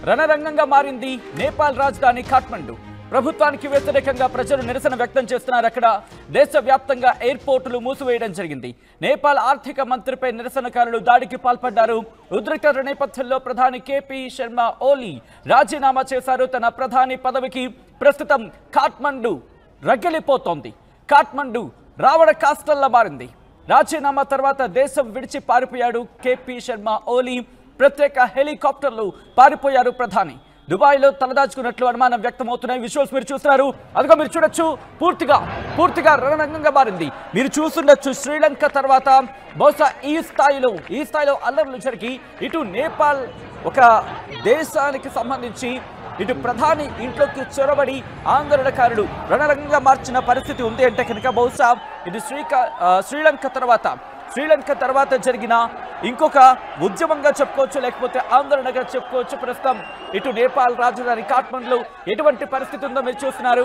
రణరంగంగా మారింది నేపాల్ రాజధాని కాఠ్మండు. ప్రభుత్వానికి వ్యతిరేకంగా ప్రజలు నిరసన వ్యక్తం చేస్తున్నారు. అక్కడ దేశవ్యాప్తంగా ఎయిర్పోర్టులు మూసివేయడం జరిగింది. నేపాల్ ఆర్థిక మంత్రిపై నిరసనకారులు దాడికి పాల్పడ్డారు. ఉద్రిక్తత నేపథ్యంలో ప్రధాని కేపీ శర్మ ఓలీ రాజీనామా చేశారు. తన ప్రధాని పదవికి ప్రస్తుతం కాఠ్మండు రగిలిపోతోంది. కాఠ్మండు రావణ కాస్టల్లా మారింది. రాజీనామా తర్వాత దేశం విడిచి పారిపోయాడు కేపీ శర్మ ఓలీ. ప్రత్యేక హెలికాప్టర్లు పారిపోయారు ప్రధాని. దుబాయ్లో తలదాచుకున్నట్లు అనుమానం వ్యక్తమవుతున్నాయి. విజువల్స్ మీరు చూస్తున్నారు. అదిగో మీరు చూడొచ్చు, పూర్తిగా రణరంగంగా మారింది. మీరు చూస్తుండొచ్చు, శ్రీలంక తర్వాత బహుశా ఈ స్థాయిలో అల్లర్లు జరిగి ఇటు నేపాల్ ఒక దేశానికి సంబంధించి ఇటు ప్రధాని ఇంట్లోకి చొరబడి ఆందోళనకారులు రణరంగంగా మార్చిన పరిస్థితి ఉంది అంటే కనుక బహుశా ఇది శ్రీలంక తర్వాత జరిగిన ఇంకొక ఉద్యమంగా చెప్పుకోవచ్చు, లేకపోతే ఆందోళనగా చెప్పుకోవచ్చు. ప్రస్తుతం ఇటు నేపాల్ రాజధాని కాఠ్మండులో ఎటువంటి పరిస్థితి ఉందో మీరు చూస్తున్నారు.